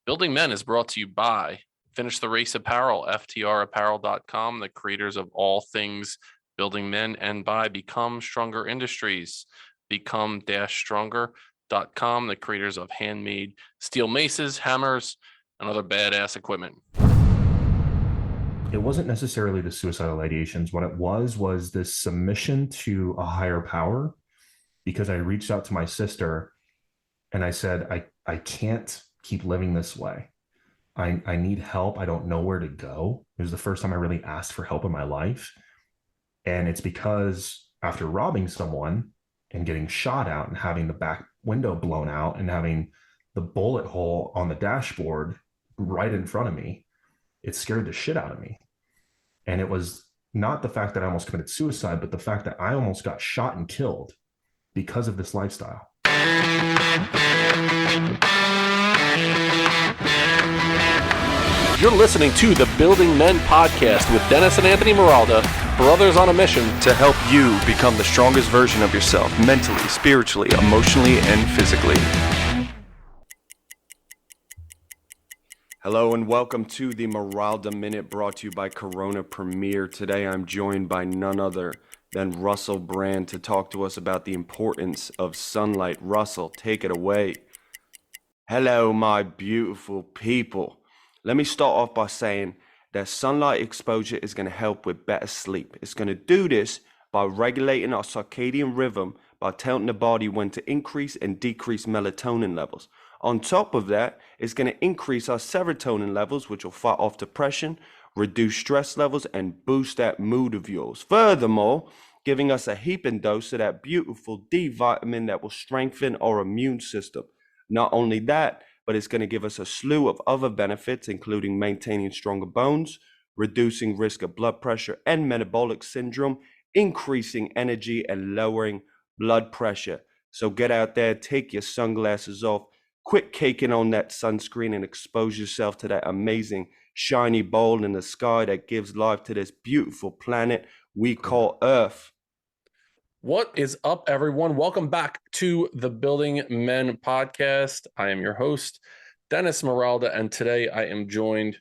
Building Men is brought to you by Finish the Race Apparel, FTRapparel.com, the creators of all things building men, and by Become Stronger Industries, become-stronger.com, the creators of handmade steel maces, hammers, and other badass equipment. It wasn't necessarily the suicidal ideations. What it was this submission to a higher power, because I reached out to my sister and I said, I can't keep living this way. I need help. I don't know where to go. It was the first time I really asked for help in my life. And it's because after robbing someone and getting shot out and having the back window blown out and having the bullet hole on the dashboard right in front of me, it scared the shit out of me. And it was not the fact that I almost committed suicide, but the fact that I almost got shot and killed because of this lifestyle. You're listening to the Building Men podcast with Dennis and Anthony Miralda, brothers on a mission to help you become the strongest version of yourself, mentally, spiritually, emotionally, and physically. Hello and welcome to the Miralda Minute, brought to you by Corona Premier. Today I'm joined by none other than Russell Brand to talk to us about the importance of sunlight. Russell, take it away. Hello, my beautiful people. Let me start off by saying that sunlight exposure is going to help with better sleep. It's going to do this by regulating our circadian rhythm, by telling the body when to increase and decrease melatonin levels. On top of that, it's going to increase our serotonin levels, which will fight off depression, reduce stress levels, and boost that mood of yours. Furthermore, giving us a heaping dose of that beautiful D vitamin that will strengthen our immune system. Not only that, but it's going to give us a slew of other benefits, including maintaining stronger bones, reducing risk of blood pressure and metabolic syndrome, increasing energy, and lowering blood pressure. So get out there, take your sunglasses off, quit caking on that sunscreen, and expose yourself to that amazing shiny ball in the sky that gives life to this beautiful planet we call Earth. What is up, everyone? Welcome back to the Building Men podcast. I am your host, Dennis Miralda, and today I am joined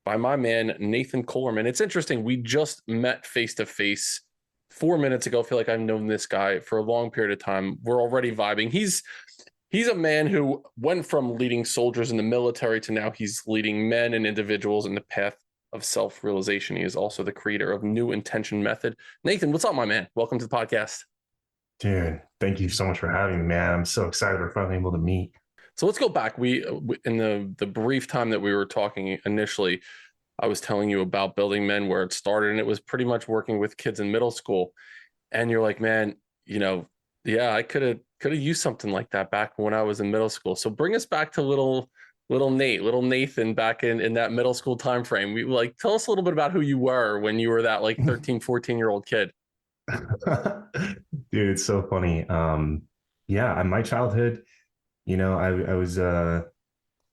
by my man, Nathan Kohlerman. It's interesting. We just met face-to-face 4 minutes ago. I feel like I've known this guy for a long period of time. We're already vibing. He's a man who went from leading soldiers in the military to now he's leading men and individuals in the path of self-realization. He is also the creator of NeuIntention method. Nathan, what's up, my man? Welcome to the podcast. Dude, thank you so much for having me, man. I'm so excited we're finally able to meet. So let's go back. We in the brief time that we were talking initially, I was telling you about Building Men, where it started, and it was pretty much working with kids in middle school. And you're like, man, yeah, I could have used something like that back when I was in middle school. So bring us back to little Nathan back in that middle school time frame. Tell us a little bit about who you were when you were that 13, 14-year-old kid. Dude, it's so funny. In my childhood, I was an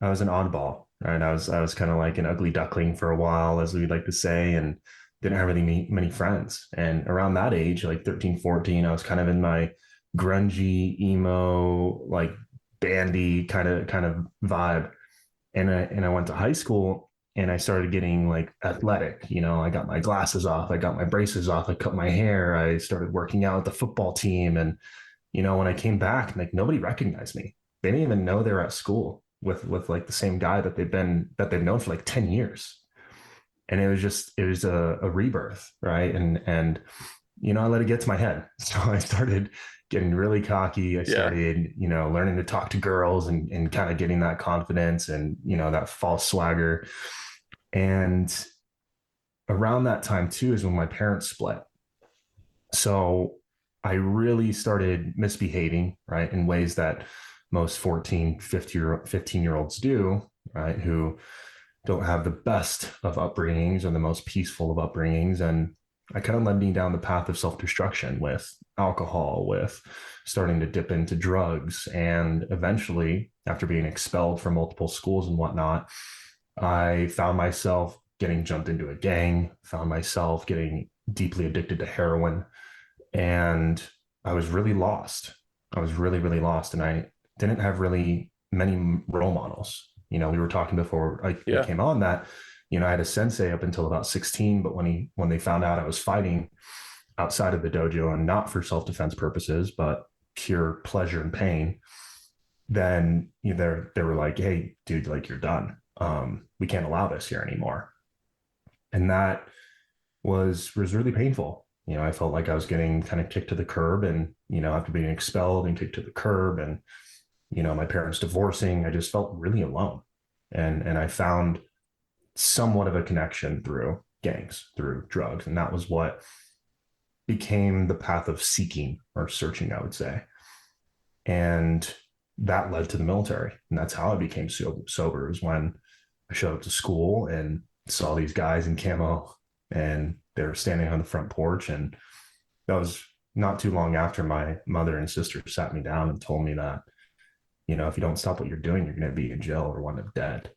oddball, right? I was kind of like an ugly duckling for a while, as we'd like to say, and didn't have really many friends. And around that age, like 13, 14, I was kind of in my grungy, emo, like bandy kind of vibe. And I went to high school and I started getting like athletic. I got my glasses off, I got my braces off, I cut my hair, I started working out with the football team. And, when I came back, like nobody recognized me. They didn't even know they were at school with like the same guy that they've known for like 10 years. And it was a rebirth. Right. And I let it get to my head. So I started getting really cocky. I started, learning to talk to girls and kind of getting that confidence and, that false swagger. And around that time too is when my parents split. So I really started misbehaving, right, in ways that most 14, 15-year-olds do, right, who don't have the best of upbringings or the most peaceful of upbringings. And I kind of led me down the path of self-destruction with alcohol, with starting to dip into drugs. And eventually, after being expelled from multiple schools and whatnot, I found myself getting jumped into a gang, found myself getting deeply addicted to heroin. And I was really lost. I was really, really lost. And I didn't have really many role models. You know, we were talking before I Yeah. came on that, you know, I had a sensei up until about 16, but when they found out I was fighting outside of the dojo and not for self-defense purposes, but pure pleasure and pain, then you know, they were like, hey, dude, like you're done. We can't allow this here anymore. And that was really painful. You know, I felt like I was getting kind of kicked to the curb, and, you know, after being expelled and kicked to the curb, and, you know, my parents divorcing, I just felt really alone. And I found somewhat of a connection through gangs, through drugs. And that was what became the path of seeking or searching, I would say. And that led to the military. And that's how I became sober, is when I showed up to school and saw these guys in camo, and they were standing on the front porch. And that was not too long after my mother and sister sat me down and told me that, you know, if you don't stop what you're doing, you're going to be in jail or wind up dead.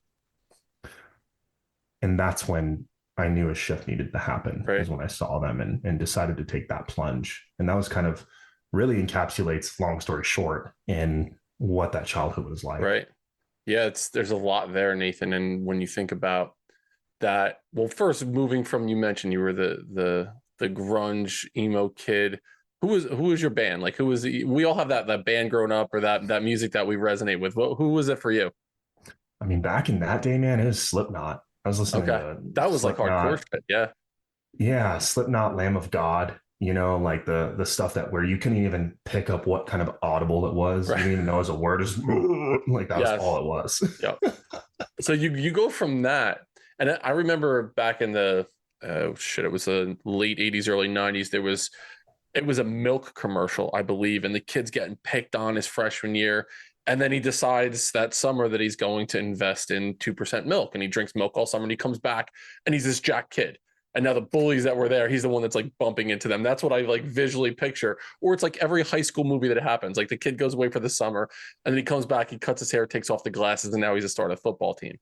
And that's when I knew a shift needed to happen, Right. is when I saw them and decided to take that plunge. And that was kind of really encapsulates, long story short, in what that childhood was like. Right. Yeah. There's a lot there, Nathan. And when you think about that, well, first moving from, you mentioned you were the grunge emo kid. Who was your band? Like, we all have that band growing up, or that music that we resonate with. Who was it for you? I mean, back in that day, man, it was Slipknot. I was listening Okay. to That was like hardcore Slipknot. shit. Yeah. Yeah, Slipknot, Lamb of God. You know, like the stuff that where you couldn't even pick up what kind of audible it was. You Right. didn't even know it was a word. It was like that was Yes. all it was. Yep. So you go from that, and I remember back in the it was the late 80s, early 90s. It was a milk commercial, I believe, and the kid's getting picked on his freshman year. And then he decides that summer that he's going to invest in 2% milk, and he drinks milk all summer, and he comes back and he's this jack kid. And now the bullies that were there, he's the one that's like bumping into them. That's what I like visually picture. Or it's like every high school movie that happens. Like the kid goes away for the summer, and then he comes back, he cuts his hair, takes off the glasses, and now he's a star of the football team.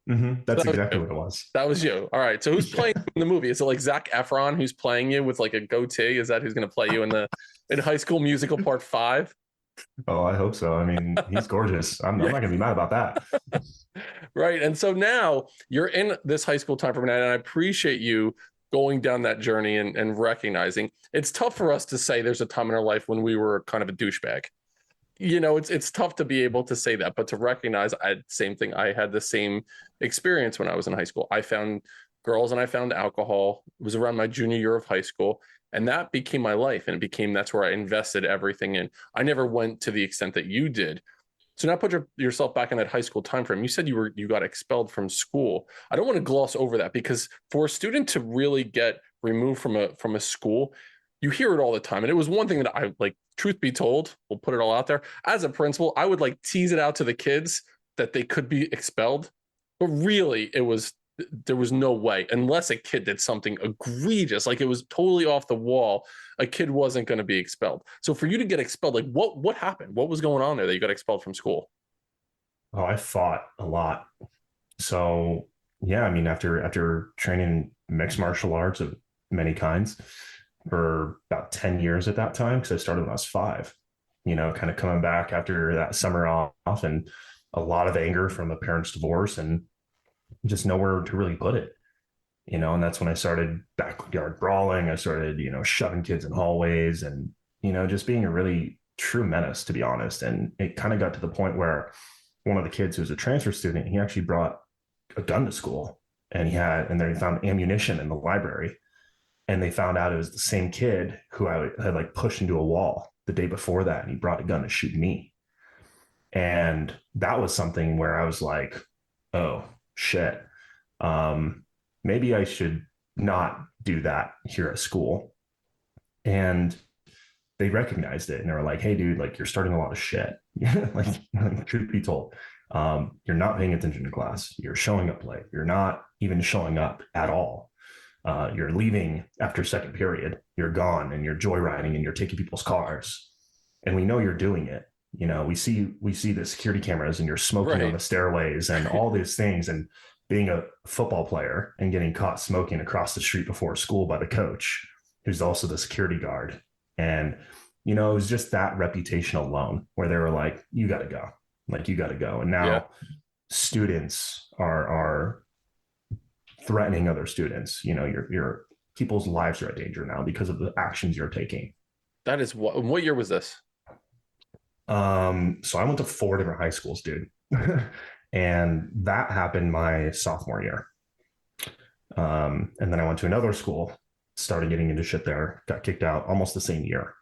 So That's that was exactly you. what it was. That was you. All right. So who's Yeah. playing in the movie? Is it like Zac Efron who's playing you with like a goatee? Is that who's going to play you in High School Musical Part 5? Oh, I hope so. I mean, he's gorgeous. I'm not Yeah. going to be mad about that. Right. And so now you're in this high school time for now, and I appreciate you going down that journey and recognizing it's tough for us to say there's a time in our life when we were kind of a douchebag. You know, it's tough to be able to say that, but to recognize, same thing. I had the same experience when I was in high school. I found girls and I found alcohol. It was around my junior year of high school, and that became my life, and that's where I invested everything in. I never went to the extent that you did. So now put yourself back in that high school time frame. You said you got expelled from school. I don't want to gloss over that, because for a student to really get removed from a school, you hear it all the time. And it was one thing that I like, truth be told, we'll put it all out there. As a principal, I would like tease it out to the kids that they could be expelled. But really, there was no way, unless a kid did something egregious, like it was totally off the wall, a kid wasn't going to be expelled. So for you to get expelled, like what happened? What was going on there that you got expelled from school? Oh, I fought a lot. So yeah, I mean, after training mixed martial arts of many kinds for about 10 years at that time, because I started when I was 5, you know, kind of coming back after that summer off, and a lot of anger from the parents' divorce and just nowhere to really put it, you know. And that's when I started backyard brawling. I started, you know, shoving kids in hallways, and, you know, just being a really true menace, to be honest. And it kind of got to the point where one of the kids who was a transfer student, he actually brought a gun to school, and then he found ammunition in the library. And they found out it was the same kid who I had like pushed into a wall the day before that. And he brought a gun to shoot me. And that was something where I was like, oh shit. Maybe I should not do that here at school. And they recognized it, and they were like, hey dude, like you're starting a lot of shit. like truth be told, you're not paying attention to class. You're showing up late. You're not even showing up at all. You're leaving after second period. You're gone, and you're joyriding, and you're taking people's cars. And we know you're doing it. You know, we see the security cameras, and you're smoking on Right. the stairways and all these things. And being a football player and getting caught smoking across the street before school by the coach, who's also the security guard. And, you know, it was just that reputation alone where they were like, you got to go. Like, you got to go. And Yeah. now students are threatening other students. Your people's lives are at danger now because of the actions you're taking. That is what year was this? So I went to 4 different high schools, dude. And that happened my sophomore year. And then I went to another school, started getting into shit there, got kicked out almost the same year.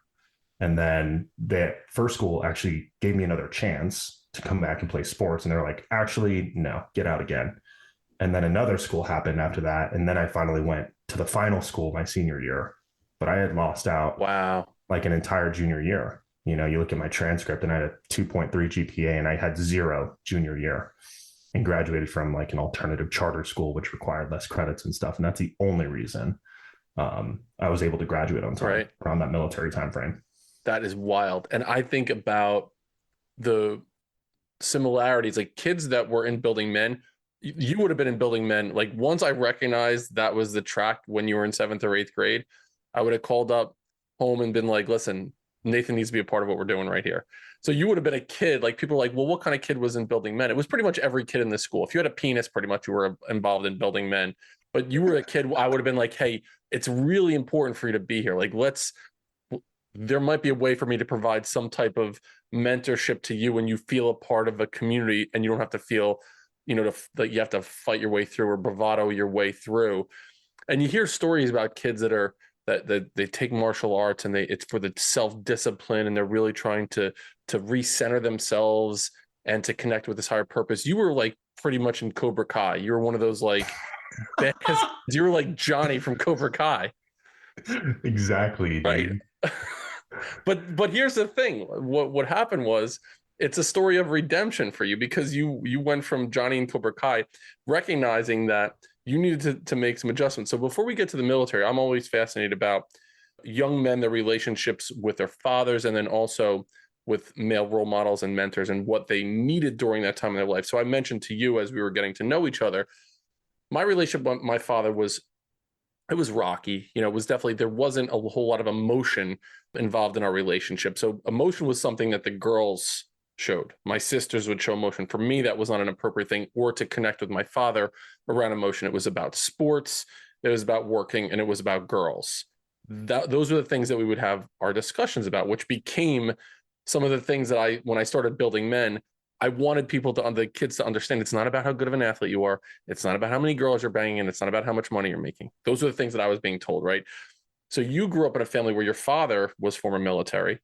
And then that first school actually gave me another chance to come back and play sports. And they're like, actually, no, get out again. And then another school happened after that. And then I finally went to the final school my senior year, but I had lost out Wow. like an entire junior year. You look at my transcript and I had a 2.3 GPA and I had 0 junior year and graduated from like an alternative charter school, which required less credits and stuff. And that's the only reason I was able to graduate on time around that military time frame. That is wild. And I think about the similarities, like kids that were in Building Men, you would have been in Building Men. Like once I recognized that was the track when you were in 7th or 8th grade, I would have called up home and been like, listen, Nathan needs to be a part of what we're doing right here. So you would have been a kid. Like people are like, well, what kind of kid was in Building Men? It was pretty much every kid in the school. If you had a penis, pretty much you were involved in Building Men. But you were a kid, I would have been like, hey, it's really important for you to be here. Like there might be a way for me to provide some type of mentorship to you when you feel a part of a community and you don't have to feel, that you have to fight your way through or bravado your way through. And you hear stories about kids that they take martial arts and it's for the self-discipline and they're really trying to recenter themselves and to connect with this higher purpose. You were like pretty much in Cobra Kai. You were one of those like, you were like Johnny from Cobra Kai. Exactly, dude. Right. But here's the thing. What happened was it's a story of redemption for you because you went from Johnny and Cobra Kai recognizing that you needed to make some adjustments. So before we get to the military, I'm always fascinated about young men, their relationships with their fathers, and then also with male role models and mentors and what they needed during that time in their life. So I mentioned to you as we were getting to know each other, my relationship with my father was rocky. It was definitely, there wasn't a whole lot of emotion involved in our relationship. So emotion was something that the girls showed. My sisters would show emotion. For me, that was not an appropriate thing, or to connect with my father around emotion. It was about sports, it was about working, and it was about girls. Those were the things that we would have our discussions about, which became some of the things that when I started Building Men, I wanted the kids to understand it's not about how good of an athlete you are. It's not about how many girls you're banging, and it's not about how much money you're making. Those are the things that I was being told, right? So you grew up in a family where your father was former military.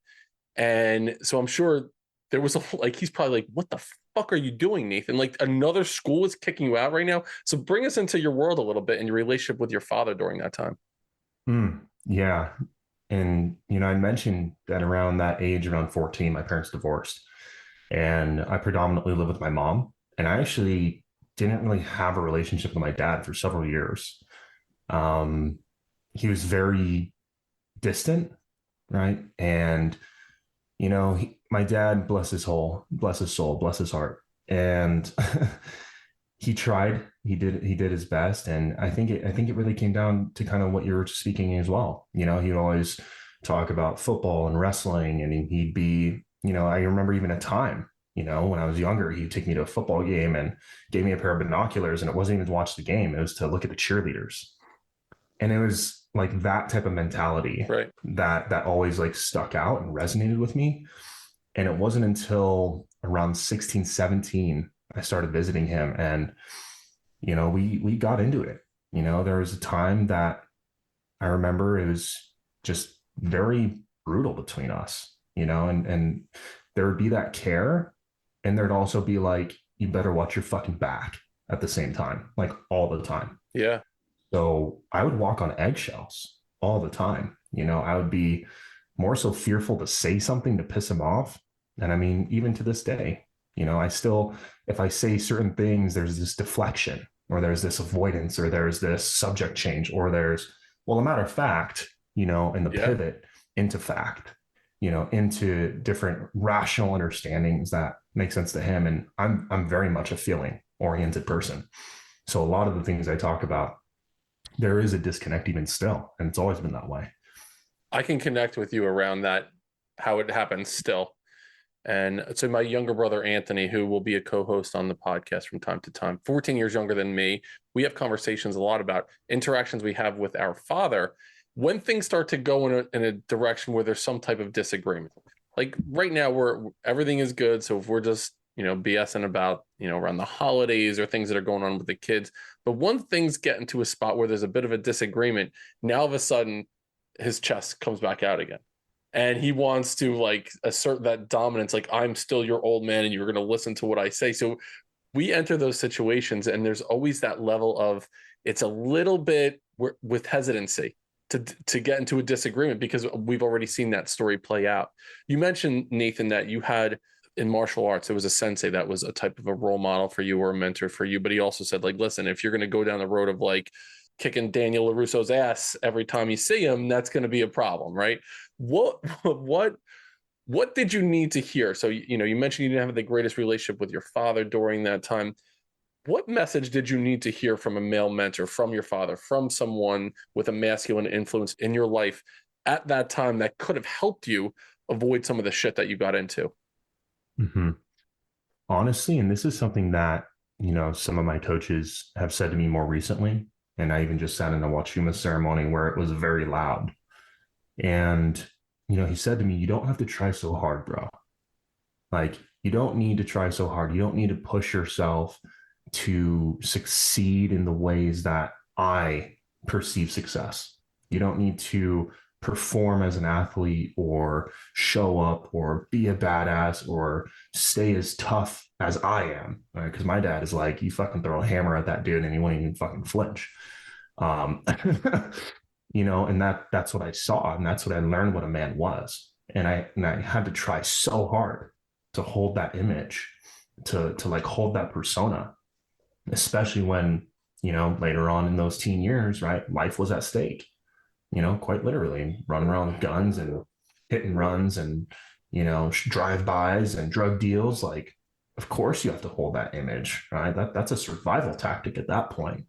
And so I'm sure there was he's probably like, what the fuck are you doing, Nathan? Like another school is kicking you out right now. So bring us into your world a little bit and your relationship with your father during that time. Yeah. And, I mentioned that around that age, around 14, my parents divorced. And I predominantly live with my mom. And I actually didn't really have a relationship with my dad for several years. He was very distant, right? And, my dad, bless his soul, bless his heart. And he tried, he did his best. And I think it really came down to kind of what you were speaking as well. He'd always talk about football and wrestling, and he'd be, I remember even a time, when I was younger, he'd take me to a football game and gave me a pair of binoculars, and it wasn't even to watch the game. It was to look at the cheerleaders. And it was like that type of mentality, right, that always like stuck out and resonated with me. And it wasn't until around 16, 17, I started visiting him, and, we got into it. There was a time that I remember it was just very brutal between us, and there would be that care, and there'd also be like, you better watch your fucking back at the same time, like all the time. Yeah. So I would walk on eggshells all the time. I would be more so fearful to say something to piss him off. And I mean, even to this day, I still, if I say certain things, there's this deflection, or there's this avoidance, or there's this subject change, or there's, well, a matter of fact, and the pivot into fact, into different rational understandings that make sense to him. And I'm very much a feeling oriented person. So a lot of the things I talk about, there is a disconnect even still, and it's always been that way. I can connect with you around that, how it happens still. And so my younger brother, Anthony, who will be a co-host on the podcast from time to time, 14 years younger than me, we have conversations a lot about interactions we have with our father when things start to go in a direction where there's some type of disagreement. Like right now, everything is good. So if we're just, BSing about, around the holidays or things that are going on with the kids, but once things get into a spot where there's a bit of a disagreement, now all of a sudden his chest comes back out again. And he wants to like assert that dominance, like I'm still your old man and you're going to listen to what I say. So we enter those situations and there's always that level of it's a little bit with hesitancy to get into a disagreement because we've already seen that story play out. You mentioned, Nathan, that you had in martial arts, there was a sensei that was a type of a role model for you or a mentor for you. But he also said, like, listen, if you're going to go down the road of like kicking Daniel LaRusso's ass every time you see him, that's going to be a problem, right? What did you need to hear? So, you mentioned you didn't have the greatest relationship with your father during that time. What message did you need to hear from a male mentor, from your father, from someone with a masculine influence in your life at that time that could have helped you avoid some of the shit that you got into? Mm-hmm. Honestly, and this is something that, some of my coaches have said to me more recently. And I even just sat in a Wachuma ceremony where it was very loud. And, he said to me, you don't have to try so hard, bro. Like, you don't need to try so hard. You don't need to push yourself to succeed in the ways that I perceive success. You don't need to perform as an athlete or show up or be a badass or stay as tough as I am. Right? Because my dad is like, you fucking throw a hammer at that dude and he won't even fucking flinch. Um, and that's what I saw, and that's what I learned what a man was. And I had to try so hard to hold that image, to like hold that persona, especially when, later on in those teen years, right, life was at stake, quite literally running around with guns and hit and runs and, drive-bys and drug deals. Like, of course you have to hold that image, right? That's a survival tactic at that point.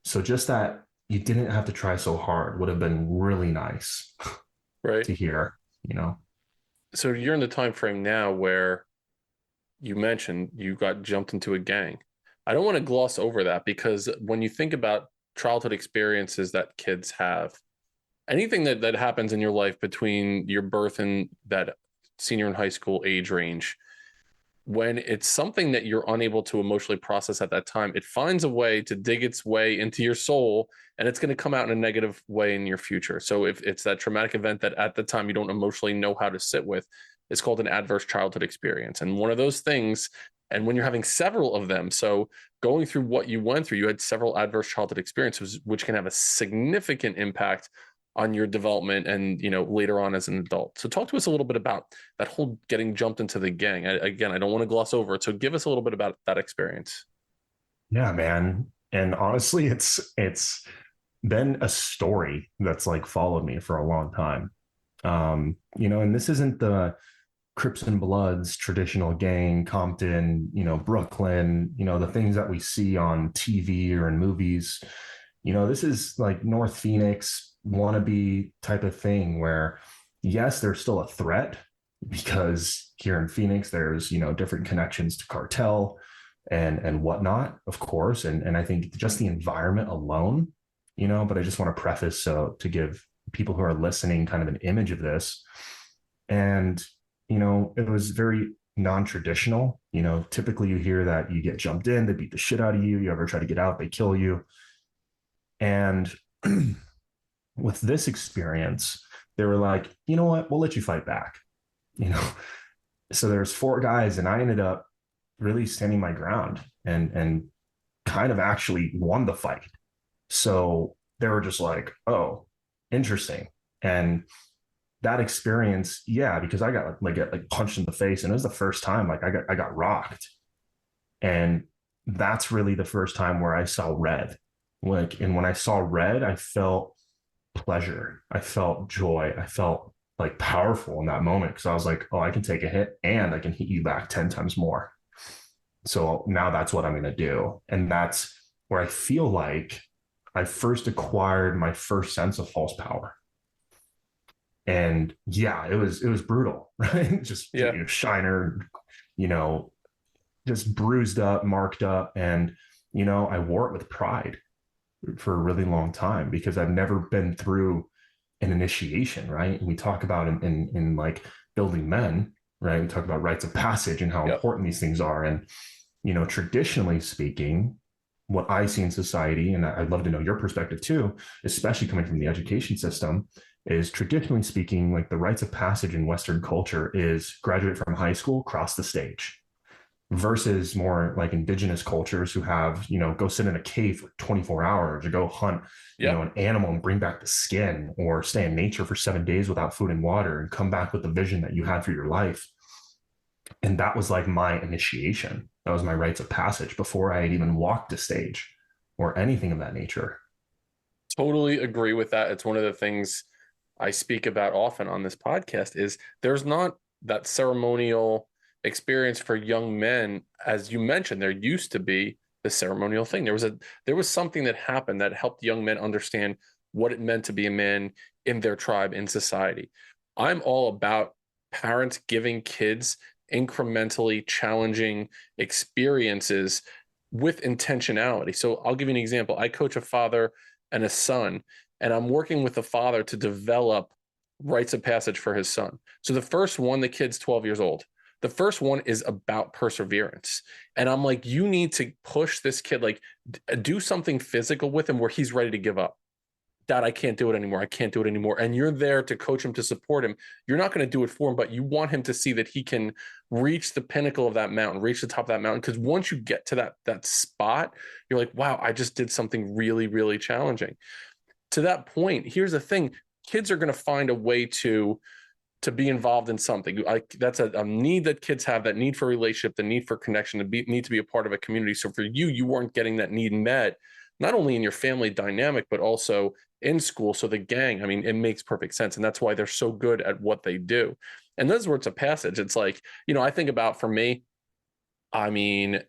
So just that you didn't have to try so hard would have been really nice Right. to hear, So you're in the time frame now where you mentioned you got jumped into a gang. I don't want to gloss over that because when you think about childhood experiences that kids have, anything that happens in your life between your birth and that senior in high school age range, when it's something that you're unable to emotionally process at that time, it finds a way to dig its way into your soul and it's going to come out in a negative way in your future. So if it's that traumatic event that at the time you don't emotionally know how to sit with, it's called an adverse childhood experience. And one of those things, and when you're having several of them, so going through what you went through, you had several adverse childhood experiences, which can have a significant impact on your development and later on as an adult. So talk to us a little bit about that whole getting jumped into the gang. Again, I don't want to gloss over it, so give us a little bit about that experience. Yeah, man. And honestly, it's been a story that's like followed me for a long time. And this isn't the Crips and Bloods traditional gang, Compton, Brooklyn, the things that we see on TV or in movies. This is like North Phoenix wannabe type of thing where, yes, there's still a threat because here in Phoenix, there's, different connections to cartel and whatnot, of course. And I think just the environment alone, but I just want to preface so to give people who are listening kind of an image of this. And, it was very non-traditional. Typically you hear that you get jumped in, they beat the shit out of you. You ever try to get out, they kill you. And with this experience, they were like, you know what, we'll let you fight back. So there's 4 guys and I ended up really standing my ground and kind of actually won the fight. So they were just like, oh, interesting. And that experience, yeah, because I got like punched in the face, and it was the first time like I got rocked. And that's really the first time where I saw red. And when I saw red, I felt pleasure. I felt joy. I felt like powerful in that moment because I was like, oh, I can take a hit and I can hit you back 10 times more. So now that's what I'm going to do. And that's where I feel like I first acquired my first sense of false power. And yeah, it was brutal, right? Just, Yeah. Shiner, you know, just bruised up, marked up. And, I wore it with pride for a really long time because I've never been through an initiation, right? And we talk about in like building men, right? We talk about rites of passage and how Yep. important these things are. And, traditionally speaking, what I see in society, and I'd love to know your perspective too, especially coming from the education system, is traditionally speaking, like the rites of passage in Western culture is graduate from high school, cross the stage, versus more like indigenous cultures who have, go sit in a cave for 24 hours or go hunt, Yep. an animal and bring back the skin, or stay in nature for 7 days without food and water and come back with the vision that you had for your life. And that was like my initiation. That was my rites of passage before I had even walked a stage or anything of that nature. Totally agree with that. It's one of the things I speak about often on this podcast is there's not that ceremonial experience for young men. As you mentioned, there used to be the ceremonial thing. There was something that happened that helped young men understand what it meant to be a man in their tribe, in society. I'm all about parents giving kids incrementally challenging experiences with intentionality. So I'll give you an example. I coach a father and a son, and I'm working with the father to develop rites of passage for his son. So the first one, the kid's 12 years old. The first one is about perseverance. And I'm like, you need to push this kid, like do something physical with him where he's ready to give up. Dad, I can't do it anymore. I can't do it anymore. And you're there to coach him, to support him. You're not going to do it for him, but you want him to see that he can reach the pinnacle of that mountain, reach the top of that mountain. Because once you get to that spot, you're like, wow, I just did something really, really challenging. To that point, here's the thing: kids are going to find a way to be involved in something. Like that's a need that kids have, that need for relationship, the need for connection, need to be a part of a community. So for you, you weren't getting that need met, not only in your family dynamic, but also in school. So the gang, I mean, it makes perfect sense. And that's why they're so good at what they do. And those words of passage, it's like, I think about, for me, I mean,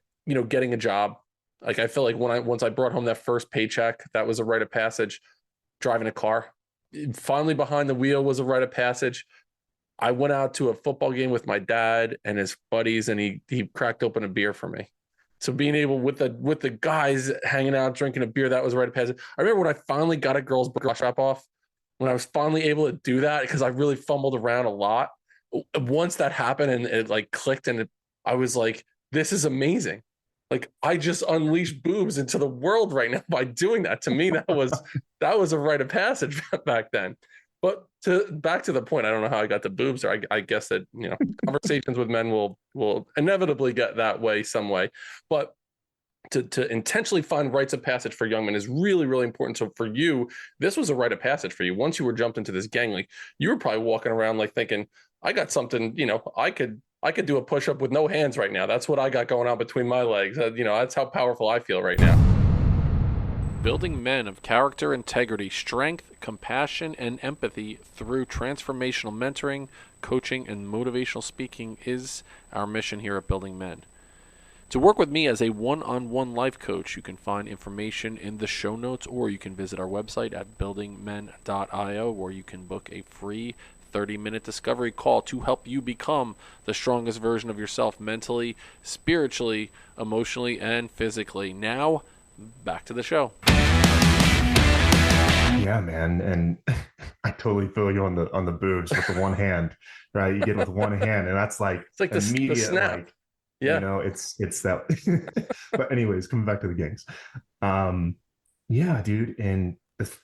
getting a job. Like I feel like once I brought home that first paycheck, that was a rite of passage. Driving a car, finally behind the wheel, was a rite of passage. I went out to a football game with my dad and his buddies, and he cracked open a beer for me. So being able, with the guys hanging out drinking a beer, that was right at passage. I remember when I finally got a girl's brush up off, when I was finally able to do that, because I really fumbled around a lot. Once that happened and it like clicked, and I was like, this is amazing. Like I just unleashed boobs into the world right now by doing that. To me, that was a rite of passage back then. But back to the point, I don't know how I got to boobs, or I guess that conversations with men will inevitably get that way some way. But to intentionally find rites of passage for young men is really, really important. So for you, this was a rite of passage for you. Once you were jumped into this gang, like you were probably walking around like thinking, I got something, I could do a push-up with no hands right now. That's what I got going on between my legs. That's how powerful I feel right now. Building men of character, integrity, strength, compassion, and empathy through transformational mentoring, coaching, and motivational speaking is our mission here at Building Men. To work with me as a one-on-one life coach, you can find information in the show notes, or you can visit our website at buildingmen.io, where you can book a free 30-minute discovery call to help you become the strongest version of yourself mentally, spiritually, emotionally, and physically. Now, back to the show. Yeah, man. And I totally feel you on the boobs with the one hand, right? You get with one hand, and that's like It's like the immediate, snap. like, Yeah. it's that. But anyways, coming back to the gangs. Um, yeah, dude. And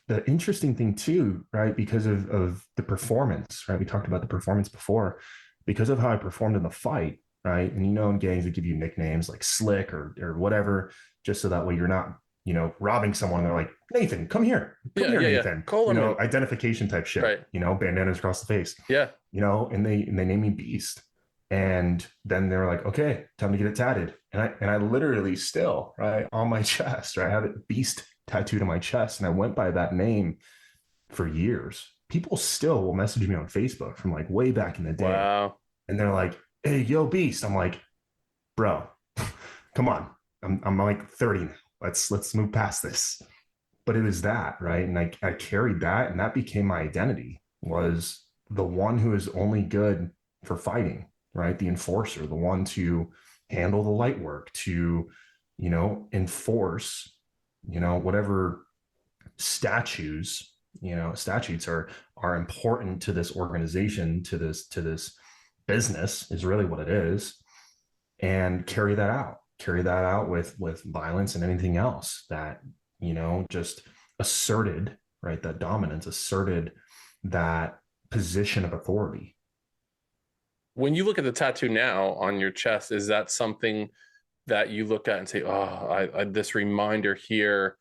the interesting thing too, right? Because of the performance, right? We talked about the performance before, because of how I performed in the fight, right? And in gangs, they give you nicknames like Slick or whatever, just so that way you're not, robbing someone. They're like, Nathan, come Yeah. here, Yeah. Yeah. Nathan. Kohlerman. Identification type shit. Right. Bandanas across the face. Yeah. And they named me Beast. And then they're like, okay, time to get it tatted. And I literally still, right, on my chest, right, I have it Beast tattooed on my chest. And I went by that name for years. People still will message me on Facebook from like way back in the day. Wow. And they're like, hey, yo, Beast. I'm like, bro, come on. I'm like 30 now. Let's move past this. But it was that, right? And I carried that, and that became my identity, was the one who is only good for fighting, right? The enforcer, the one to handle the light work, to, enforce, whatever statutes are important to this organization, to this business is really what it is, and carry that out with violence and anything else that just asserted, right, that dominance, asserted that position of authority. When you look at the tattoo now on your chest, is that something that you look at and say, "Oh, I this reminder here,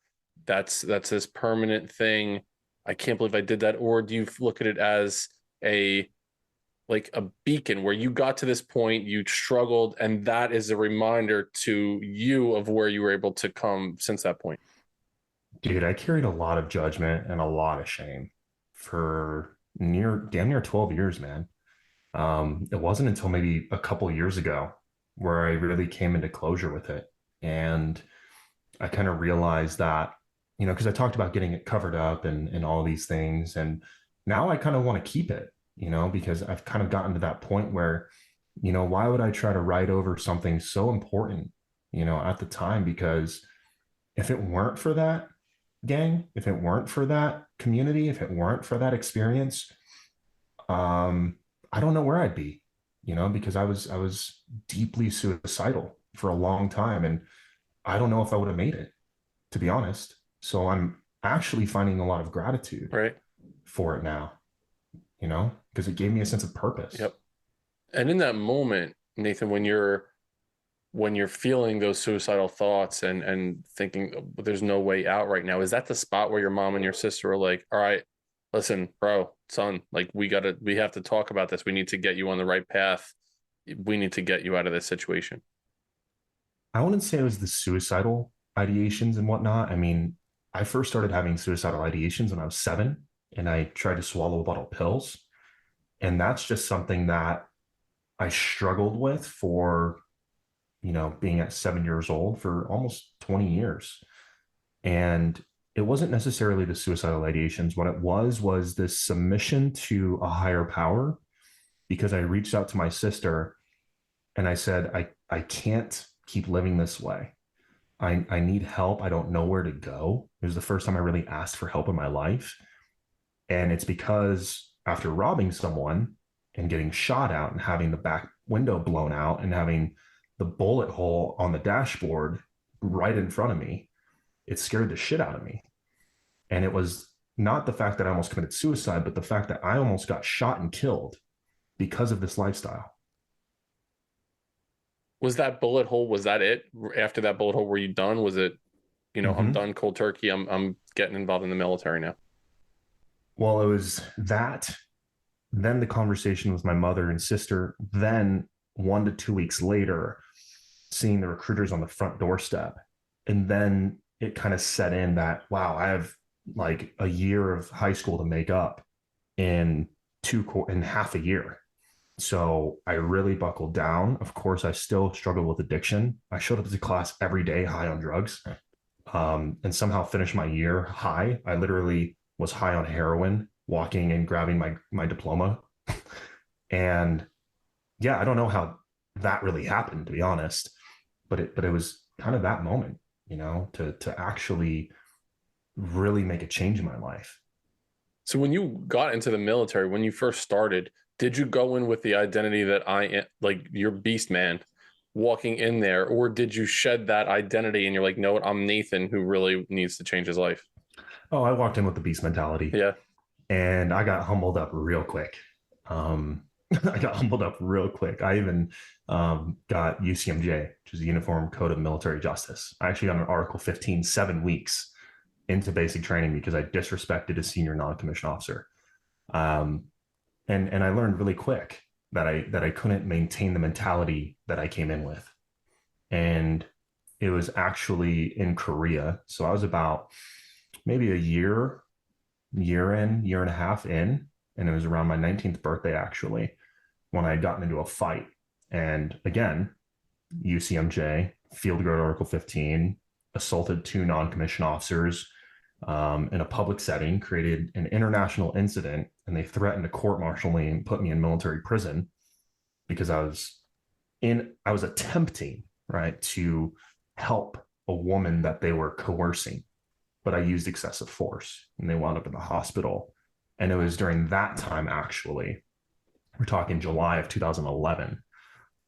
that's this permanent thing. I can't believe I did that," or do you look at it as a like a beacon where you got to this point, you struggled, and that is a reminder to you of where you were able to come since that point? Dude, I carried a lot of judgment and a lot of shame for damn near 12 years, man. It wasn't until maybe a couple of years ago where I really came into closure with it. And I kind of realized that, because I talked about getting it covered up and all these things. And now I kind of want to keep it, because I've kind of gotten to that point where, why would I try to write over something so important, at the time? Because if it weren't for that gang, if it weren't for that community, if it weren't for that experience, I don't know where I'd be, because I was deeply suicidal for a long time, and I don't know if I would have made it, to be honest. So I'm actually finding a lot of gratitude Right. for it now, because it gave me a sense of purpose. Yep. And in that moment, Nathan, when you're feeling those suicidal thoughts and thinking, "Oh, there's no way out right now," is that the spot where your mom and your sister are like, "All right, listen, bro, son, like we have to talk about this. We need to get you on the right path. We need to get you out of this situation." I wouldn't say it was the suicidal ideations and whatnot. I mean, I first started having suicidal ideations when I was 7, and I tried to swallow a bottle of pills. And that's just something that I struggled with for, being at 7 years old for almost 20 years. And it wasn't necessarily the suicidal ideations. What it was this submission to a higher power, because I reached out to my sister and I said, I can't keep living this way. I need help. I don't know where to go. It was the first time I really asked for help in my life. And it's because after robbing someone and getting shot out and having the back window blown out and having the bullet hole on the dashboard right in front of me, it scared the shit out of me. And it was not the fact that I almost committed suicide, but the fact that I almost got shot and killed because of this lifestyle. Was that bullet hole, was that it? After that bullet hole, were you done? Was it, I'm Mm-hmm. done cold turkey. I'm getting involved in the military now. Well, it was that, then the conversation with my mother and sister, then 1 to 2 weeks later, seeing the recruiters on the front doorstep. And then it kind of set in that, wow, I have like a year of high school to make up in in half a year. So I really buckled down. Of course, I still struggled with addiction. I showed up to class every day high on drugs, and somehow finished my year high. I literally was high on heroin, walking and grabbing my diploma. And yeah, I don't know how that really happened, to be honest, but it was kind of that moment, to actually really make a change in my life. So when you got into the military, when you first started, did you go in with the identity that I am, like you're beast man walking in there, or did you shed that identity and you're like, no, I'm Nathan who really needs to change his life? Oh, I walked in with the beast mentality, Yeah. and I got humbled up real quick. Um, I got humbled up real quick. I even got UCMJ, which is the Uniform Code of Military Justice. I actually got an Article 15 7 weeks into basic training because I disrespected a senior non-commissioned officer. Um, and I learned really quick that I couldn't maintain the mentality that I came in with. And it was actually in Korea. So I was about maybe a year and a half in, and it was around my 19th birthday actually, when I had gotten into a fight. And again, UCMJ, Field Guard Article 15, assaulted 2 non-commissioned officers, in a public setting, created an international incident, and they threatened to court-martial me and put me in military prison because I was attempting, right, to help a woman that they were coercing, but I used excessive force and they wound up in the hospital. And it was during that time, actually, we're talking July of 2011,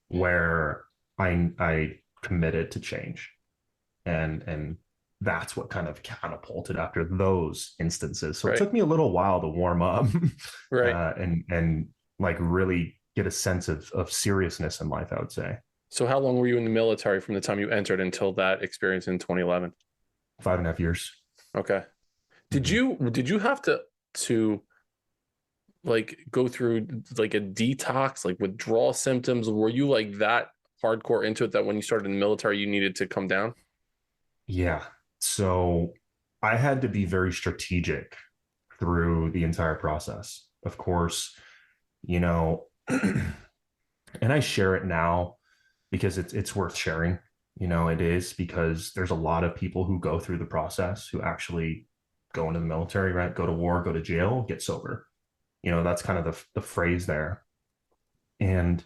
where I committed to change. And that's what kind of catapulted after those instances. So it Right. took me a little while to warm up Right. and like really get a sense of seriousness in life, I would say. So how long were you in the military from the time you entered until that experience in 2011? 5.5 years. Okay. Did Mhm. you have to like go through like a detox, like withdrawal symptoms? Were you like that hardcore into it that when you started in the military you needed to come down? Yeah. So I had to be very strategic through the entire process. Of course, you know, and I share it now because it's worth sharing. It is because there's a lot of people who go through the process who actually go into the military, right? Go to war, go to jail, get sober. That's kind of the phrase there. And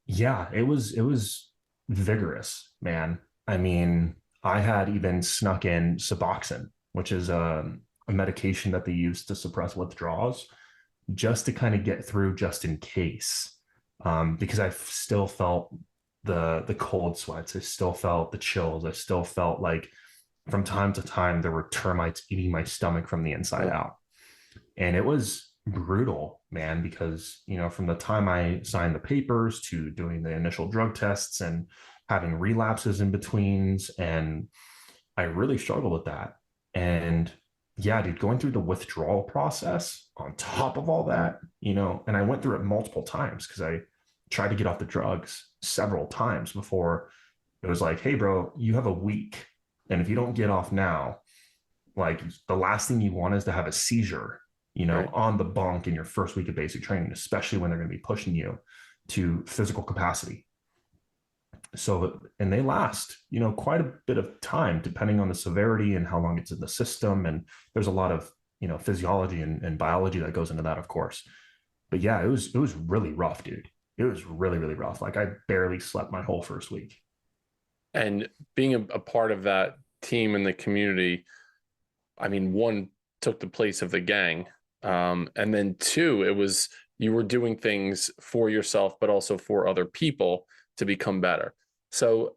yeah, it was vigorous, man. I mean, I had even snuck in Suboxone, which is a medication that they use to suppress withdrawals, just to kind of get through, just in case, because I still felt the cold sweats, I still felt the chills, I still felt like from time to time there were termites eating my stomach from the inside Oh, out. And it was brutal, man, because from the time I signed the papers to doing the initial drug tests and having relapses in betweens, and I really struggled with that. And yeah, dude, going through the withdrawal process on top of all that, and I went through it multiple times because I tried to get off the drugs several times before it was like, hey, bro, you have a week. And if you don't get off now, like, the last thing you want is to have a seizure, right. on the bunk in your first week of basic training, especially when they're going to be pushing you to physical capacity. So, and they last, quite a bit of time, depending on the severity and how long it's in the system. And there's a lot of, physiology and biology that goes into that, of course. But yeah, it was really rough, dude. It was really, really rough. Like, I barely slept my whole first week. And being a part of that team and the community, I mean, one took the place of the gang. And then two, it was you were doing things for yourself, but also for other people to become better. So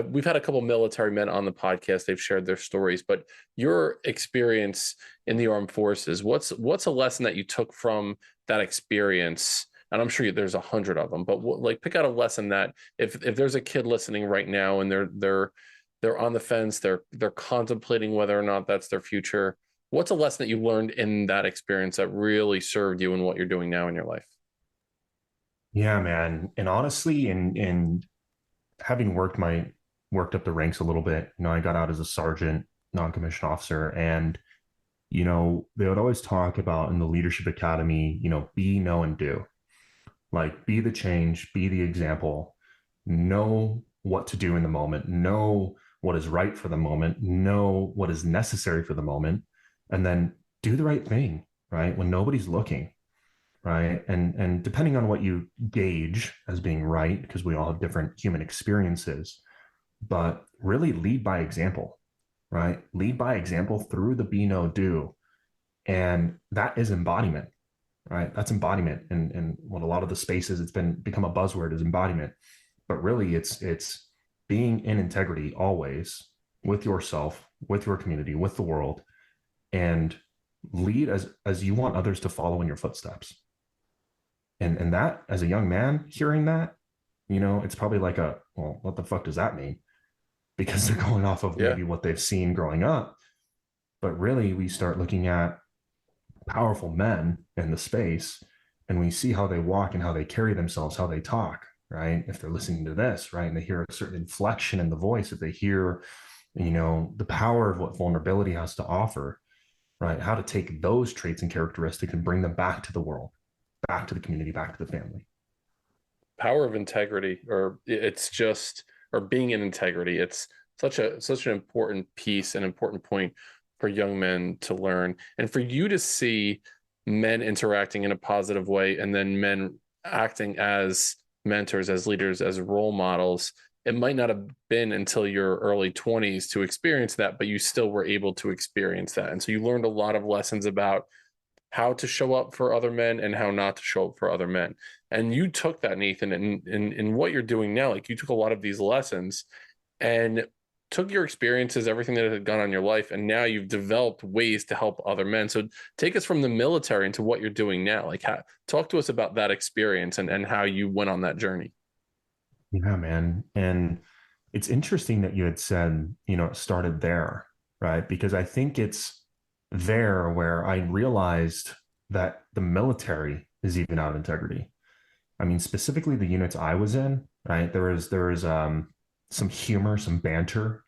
we've had a couple military men on the podcast. They've shared their stories, but your experience in the armed forces, what's a lesson that you took from that experience? And I'm sure there's 100 of them, but like pick out a lesson that if there's a kid listening right now and they're on the fence, they're contemplating whether or not that's their future. What's a lesson that you learned in that experience that really served you in what you're doing now in your life? Yeah, man. And honestly, in having worked up the ranks a little bit, I got out as a sergeant, non-commissioned officer, and they would always talk about in the leadership academy, be, know, and do. Like, be the change, be the example, know what to do in the moment, know what is right for the moment, know what is necessary for the moment, and then do the right thing, right? When nobody's looking, right? And depending on what you gauge as being right, because we all have different human experiences, but really lead by example, right? Lead by example through the be, know, do. And that is embodiment, right? That's embodiment. And what a lot of the spaces it's become a buzzword is embodiment. But really it's being in integrity always with yourself, with your community, with the world, and lead as you want others to follow in your footsteps. And that, as a young man hearing that, it's probably like well, what the fuck does that mean? Because they're going off of Yeah. maybe what they've seen growing up. But really, we start looking at powerful men in the space and we see how they walk and how they carry themselves, how they talk, right? If they're listening to this, right, and they hear a certain inflection in the voice, if they hear, the power of what vulnerability has to offer, right? How to take those traits and characteristics and bring them back to the world, back to the community, back to the family. Power of integrity, or it's just, or being in integrity, it's such an important piece, an important point for young men to learn, and for you to see men interacting in a positive way and then men acting as mentors, as leaders, as role models. It might not have been until your early 20s to experience that, but you still were able to experience that. And so you learned a lot of lessons about how to show up for other men and how not to show up for other men. And you took that, Nathan, and in what you're doing now, like you took a lot of these lessons and took your experiences, everything that had gone on in your life, and now you've developed ways to help other men. So take us from the military into what you're doing now. Like, talk to us about that experience and how you went on that journey. Yeah, man. And it's interesting that you had said, it started there, right? Because I think it's there where I realized that the military is even out of integrity. I mean, specifically the units I was in, right? There was some humor, some banter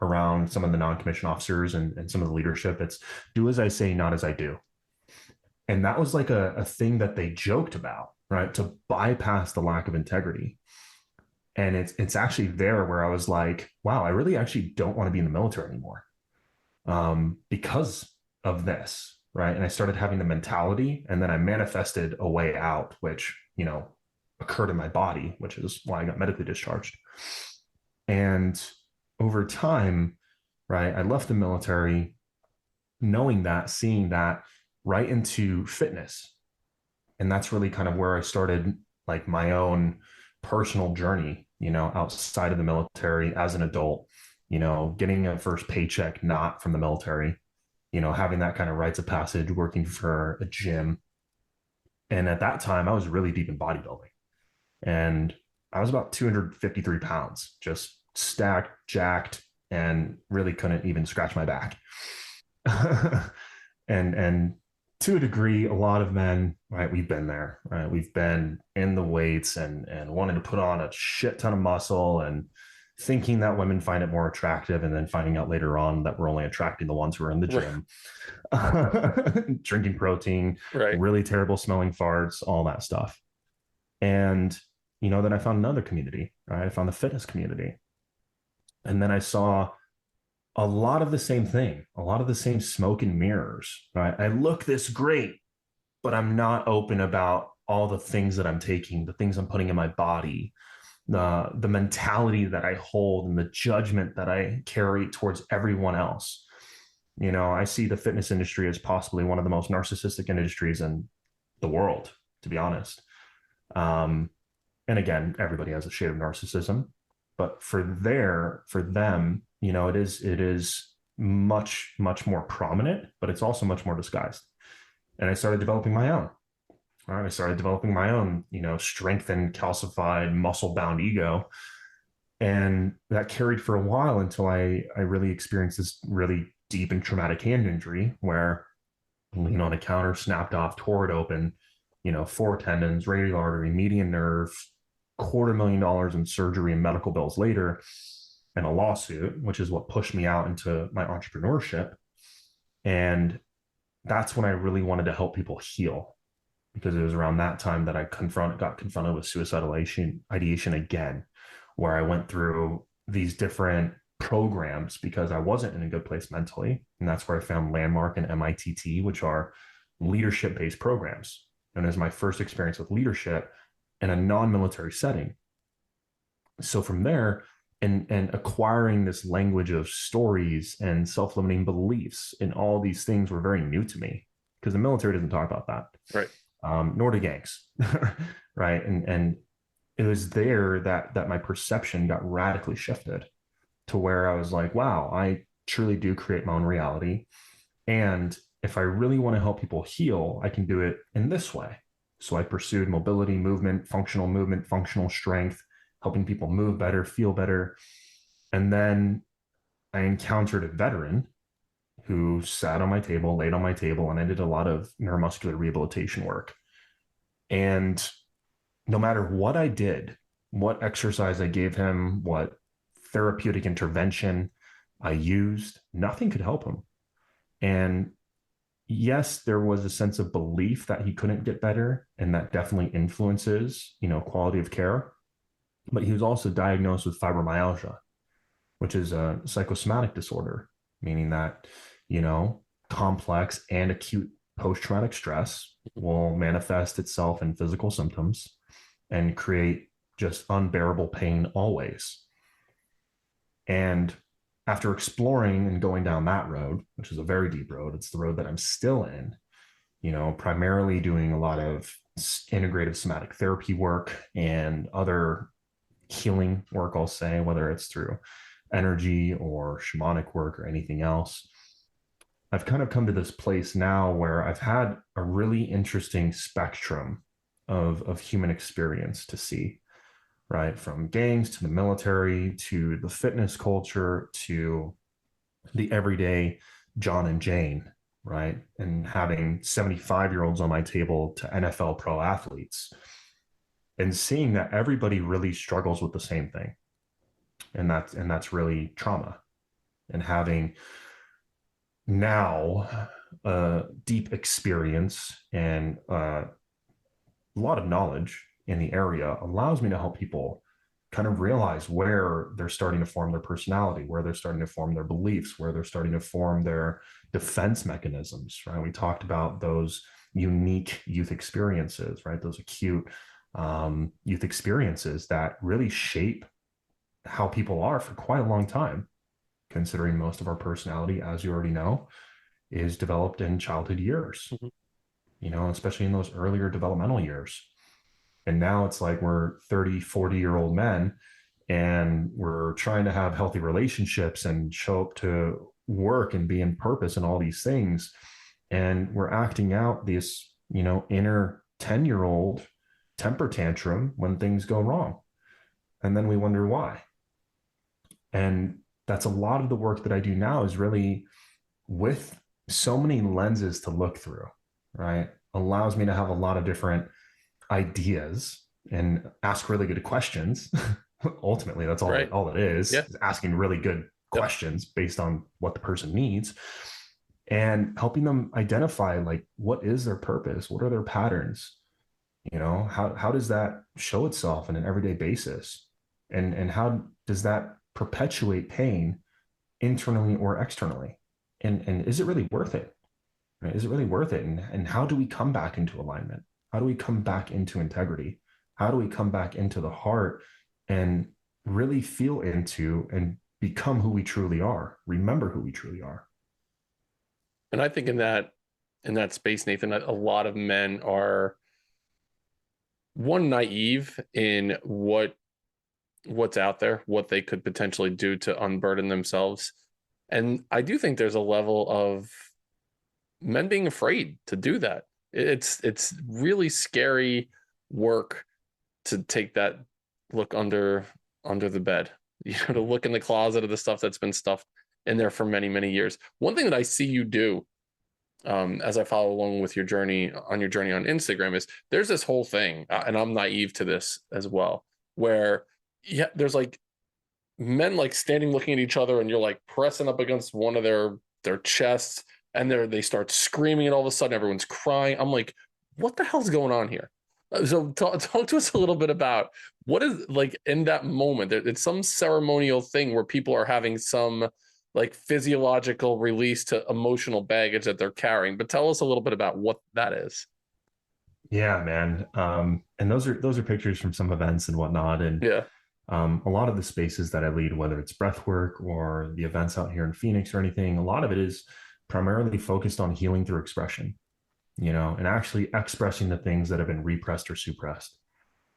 around some of the non-commissioned officers and some of the leadership. It's do as I say, not as I do. And that was like a thing that they joked about, right? To bypass the lack of integrity. And it's actually there where I was like, wow, I really actually don't want to be in the military anymore, because of this, right? And I started having the mentality, and then I manifested a way out, which occurred in my body, which is why I got medically discharged. And over time, right, I left the military, knowing that, seeing that, right into fitness, and that's really kind of where I started like my own personal journey, outside of the military as an adult, getting a first paycheck not from the military, having that kind of rites of passage, working for a gym. And at that time, I was really deep in bodybuilding. And I was about 253 pounds, just stacked, jacked, and really couldn't even scratch my back. and to a degree, a lot of men, right, we've been there, right? We've been in the weights and wanting to put on a shit ton of muscle and thinking that women find it more attractive, and then finding out later on that we're only attracting the ones who are in the gym, drinking protein, Right. really terrible smelling farts, all that stuff. And, then I found another community, right? I found the fitness community. And then I saw a lot of the same thing, a lot of the same smoke and mirrors, right? I look this great, but I'm not open about all the things that I'm taking, the things I'm putting in my body, the mentality that I hold, and the judgment that I carry towards everyone else. I see the fitness industry as possibly one of the most narcissistic industries in the world, to be honest. And again, everybody has a shade of narcissism, but for them, it is much, much more prominent, but it's also much more disguised. And I started developing my own. All right, I started developing my own, strengthened, calcified, muscle-bound ego, and that carried for a while until I really experienced this really deep and traumatic hand injury where, on a counter, snapped off, tore it open, 4 tendons, radial artery, median nerve, $250,000 in surgery and medical bills later, and a lawsuit, which is what pushed me out into my entrepreneurship. And that's when I really wanted to help people heal, because it was around that time that I got confronted with suicidal ideation again, where I went through these different programs because I wasn't in a good place mentally. And that's where I found Landmark and MITT, which are leadership-based programs. And it was my first experience with leadership in a non-military setting. So from there, and acquiring this language of stories and self-limiting beliefs and all these things were very new to me, because the military doesn't talk about that, Right. Nor do gangs. Right. And it was there that my perception got radically shifted to where I was like, wow, I truly do create my own reality. And if I really want to help people heal, I can do it in this way. So I pursued mobility, movement, functional strength, helping people move better, feel better. And then I encountered a veteran who sat on my table, laid on my table, and I did a lot of neuromuscular rehabilitation work. And no matter what I did, what exercise I gave him, what therapeutic intervention I used, nothing could help him. And yes, there was a sense of belief that he couldn't get better, and that definitely influences, quality of care. But he was also diagnosed with fibromyalgia, which is a psychosomatic disorder, meaning that, complex and acute post-traumatic stress will manifest itself in physical symptoms and create just unbearable pain always. And after exploring and going down that road, which is a very deep road, it's the road that I'm still in, primarily doing a lot of integrative somatic therapy work and other healing work, I'll say, whether it's through energy or shamanic work or anything else. I've kind of come to this place now where I've had a really interesting spectrum of human experience to see, right? From gangs to the military to the fitness culture to the everyday John and Jane, right? And having 75-year-olds on my table to NFL pro athletes and seeing that everybody really struggles with the same thing. And that's really trauma. And having now a deep experience and a lot of knowledge in the area allows me to help people kind of realize where they're starting to form their personality, where they're starting to form their beliefs, where they're starting to form their defense mechanisms, right? We talked about those unique youth experiences, right? Those acute youth experiences that really shape how people are for quite a long time, considering most of our personality, as you already know, is developed in childhood years, especially in those earlier developmental years. And now it's like we're 30, 40-year-old men and we're trying to have healthy relationships and show up to work and be in purpose and all these things. And we're acting out this, inner 10-year-old temper tantrum when things go wrong. And then we wonder why. And that's a lot of the work that I do now is really with so many lenses to look through, right? Allows me to have a lot of different ideas and ask really good questions. Ultimately, that's all, all it is asking really good questions based on what the person needs and helping them identify like what is their purpose, what are their patterns, how does that show itself on an everyday basis, and how does that perpetuate pain internally or externally, and is it really worth it, right? Is it really worth it? And how do we come back into alignment? How do we come back into integrity? How do we come back into the heart and really feel into and become who we truly are, remember who we truly are? And I think in that space, Nathan, a lot of men are naive in what's out there, what they could potentially do to unburden themselves. And I do think there's a level of men being afraid to do that. It's really scary work to take that look under the bed, to look in the closet of the stuff that's been stuffed in there for many, many years. One thing that I see you do, as I follow along with your journey on Instagram, is there's this whole thing, and I'm naive to this as well, where there's like men like standing looking at each other, and you're like pressing up against one of their chests, and they start screaming, and all of a sudden everyone's crying. I'm like, what the hell's going on here? So talk to us a little bit about what is like in that moment. It's some ceremonial thing where people are having some like physiological release to emotional baggage that they're carrying. But tell us a little bit about what that is. Yeah, man. And those are pictures from some events and whatnot. And a lot of the spaces that I lead, whether it's breath work or the events out here in Phoenix or anything, a lot of it is primarily focused on healing through expression, and actually expressing the things that have been repressed or suppressed,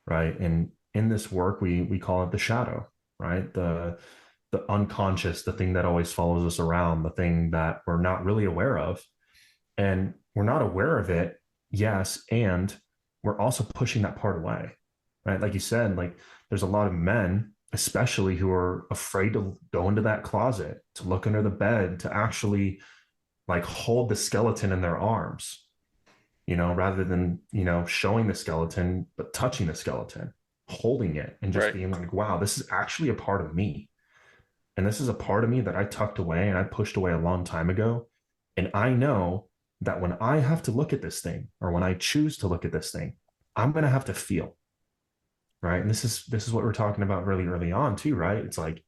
right? And in this work, we call it the shadow, right? The unconscious, the thing that always follows us around, the thing that we're not really aware of. And we're not aware of it, yes, and we're also pushing that part away, right? Like you said, like there's a lot of men, especially, who are afraid to go into that closet, to look under the bed, to actually like hold the skeleton in their arms, rather than, showing the skeleton, but touching the skeleton, holding it, and just being like, wow, this is actually a part of me. And this is a part of me that I tucked away and I pushed away a long time ago. And I know that when I have to look at this thing, or when I choose to look at this thing, I'm going to have to feel, right? And this is what we're talking about really early on too, right? It's like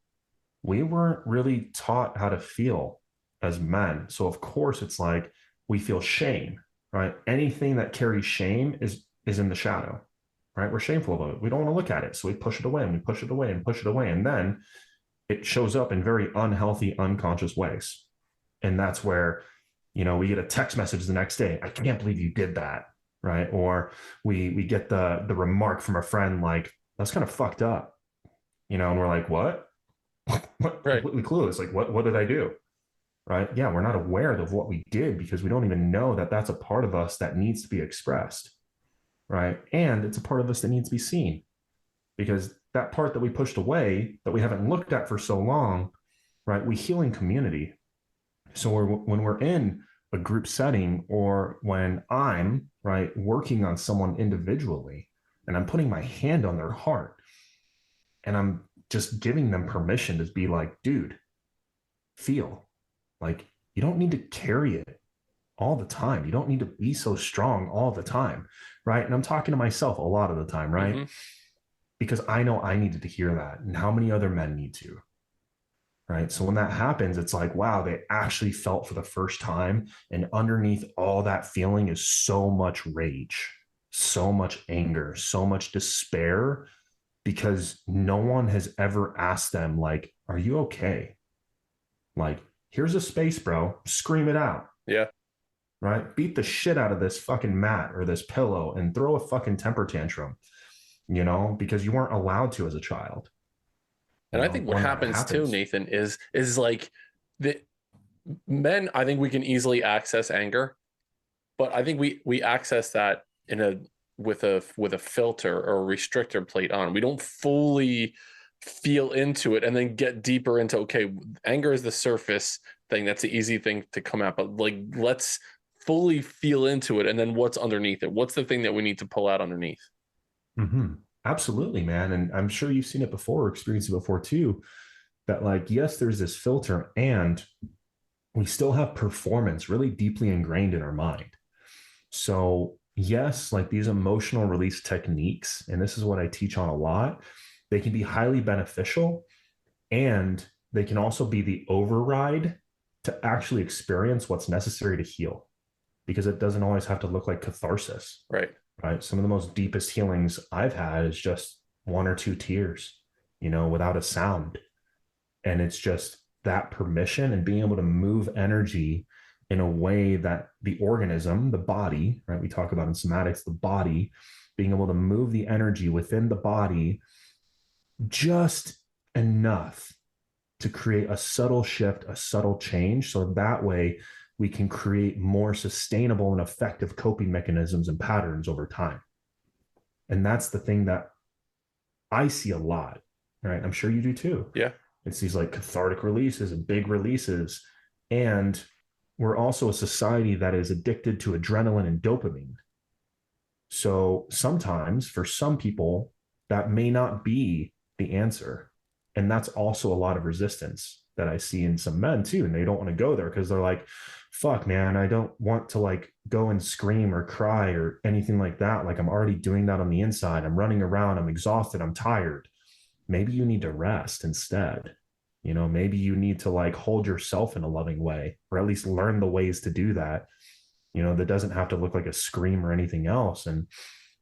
we weren't really taught how to feel as men. So of course it's like we feel shame, right? Anything that carries shame is in the shadow, right? We're shameful of it. We don't want to look at it. So we push it away and we push it away and push it away. And then it shows up in very unhealthy, unconscious ways. And that's where, we get a text message the next day. I can't believe you did that. Right. Or we get the remark from a friend like, that's kind of fucked up, and we're like, what? What? Right. Completely clueless. Like, what did I do? Right. Yeah. We're not aware of what we did because we don't even know that that's a part of us that needs to be expressed. Right. And it's a part of us that needs to be seen because that part that we pushed away that we haven't looked at for so long, right? We heal in community. So when we're in a group setting or when I'm right working on someone individually and I'm putting my hand on their heart and I'm just giving them permission to be like, dude, feel like you don't need to carry it all the time. You don't need to be so strong all the time. Right. And I'm talking to myself a lot of the time. Right. Mm-hmm. Because I know I needed to hear that and how many other men need to. Right. So when that happens, it's like, wow, they actually felt for the first time. And underneath all that feeling is so much rage, so much anger, so much despair, because no one has ever asked them, like, are you okay? Like, here's a space, bro. Scream it out. Yeah. Right. Beat the shit out of this fucking mat or this pillow and throw a fucking temper tantrum, because you weren't allowed to as a child. And I think what When that happens too, happens, Nathan, is like the men, I think we can easily access anger, but I think we access that in a with a filter or a restrictor plate on. We don't fully feel into it and then get deeper into, okay, anger is the surface thing. That's the easy thing to come at, but like let's fully feel into it. And then what's underneath it? What's the thing that we need to pull out underneath? mm-hmm. Absolutely, man. And I'm sure you've seen it before, or experienced it before too, that like, yes, there's this filter and we still have performance really deeply ingrained in our mind. So yes, like these emotional release techniques, and this is what I teach on a lot, they can be highly beneficial and they can also be the override to actually experience what's necessary to heal because it doesn't always have to look like catharsis. Right. Right. Some of the most deepest healings I've had is just one or two tears, without a sound. And it's just that permission and being able to move energy in a way that the organism, the body, right? We talk about in somatics, the body, being able to move the energy within the body just enough to create a subtle shift, a subtle change. So that way we can create more sustainable and effective coping mechanisms and patterns over time. And that's the thing that I see a lot, right? I'm sure you do too. Yeah. It's these like cathartic releases and big releases. And we're also a society that is addicted to adrenaline and dopamine. So sometimes for some people, that may not be the answer. And that's also a lot of resistance that I see in some men too. And they don't want to go there because they're like, fuck, man, I don't want to like go and scream or cry or anything like that. Like I'm already doing that on the inside. I'm running around. I'm exhausted. I'm tired. Maybe you need to rest instead. Maybe you need to like hold yourself in a loving way, or at least learn the ways to do that. That doesn't have to look like a scream or anything else. And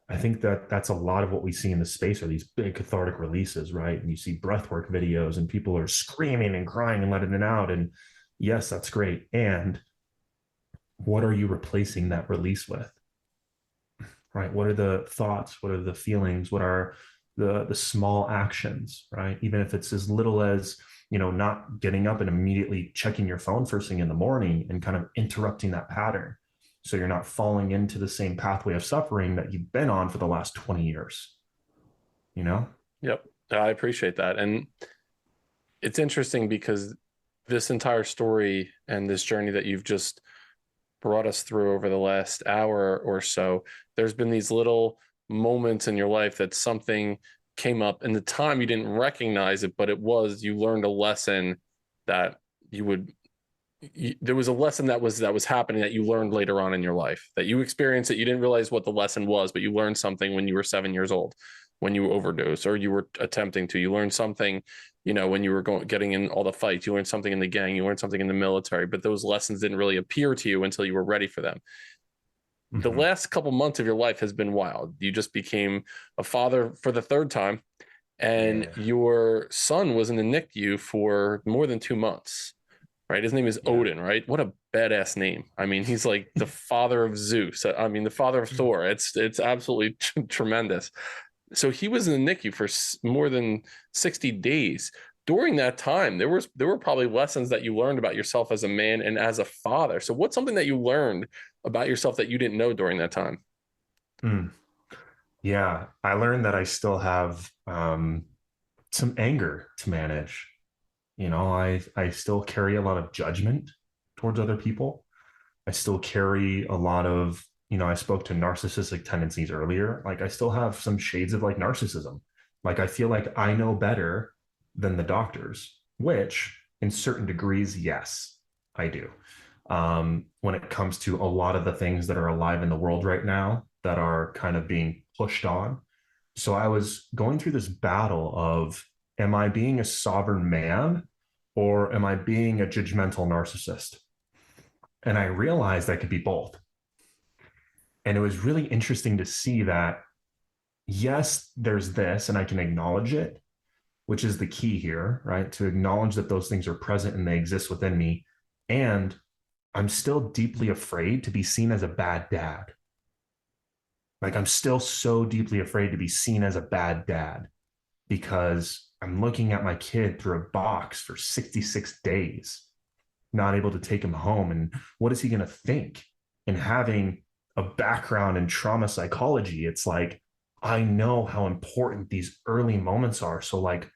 I think that that's a lot of what we see in the space are these big cathartic releases, right? And you see breathwork videos and people are screaming and crying and letting it out. And yes, that's great. And what are you replacing that release with? Right? What are the thoughts? What are the feelings? What are the small actions, right? Even if it's as little as, not getting up and immediately checking your phone first thing in the morning and kind of interrupting that pattern. So you're not falling into the same pathway of suffering that you've been on for the last 20 years, Yep. I appreciate that. And it's interesting because this entire story and this journey that you've just brought us through over the last hour or so, there's been these little moments in your life that something came up in the time you didn't recognize it, but you learned a lesson that there was a lesson that was happening that you learned later on in your life, that you experienced it. You didn't realize what the lesson was, but you learned something when you were 7 years old. when you overdosed or you were attempting to. You learned something, when you were getting in all the fights. You learned something in the gang. You learned something in the military. But those lessons didn't really appear to you until you were ready for them. The Mm-hmm. last couple months of your life has been wild. You just became a father for the third time, and Yeah. your son was in the NICU for more than 2 months, right? His name is Yeah. Odin, right? What a badass name. I mean, he's like the father of Zeus. I mean, the father of Thor. It's absolutely tremendous. So he was in the NICU for more than 60 days. During that time, there were probably lessons that you learned about yourself as a man and as a father. So what's something that you learned about yourself that you didn't know during that time? Mm. Yeah. I learned that I still have some anger to manage. I still carry a lot of judgment towards other people. I still carry a lot of, I spoke to narcissistic tendencies earlier. Like I still have some shades of like narcissism. Like I feel like I know better than the doctors, which in certain degrees, yes, I do. When it comes to a lot of the things that are alive in the world right now that are kind of being pushed on. So I was going through this battle of, am I being a sovereign man or am I being a judgmental narcissist? And I realized I could be both. And it was really interesting to see that, yes, there's this, and I can acknowledge it, which is the key here, right? To acknowledge that those things are present and they exist within me. And I'm still deeply afraid to be seen as a bad dad. Like I'm still so deeply afraid to be seen as a bad dad because I'm looking at my kid through a box for 66 days, not able to take him home. And what is he going to think? And having a background in trauma psychology, it's like, I know how important these early moments are. So, like,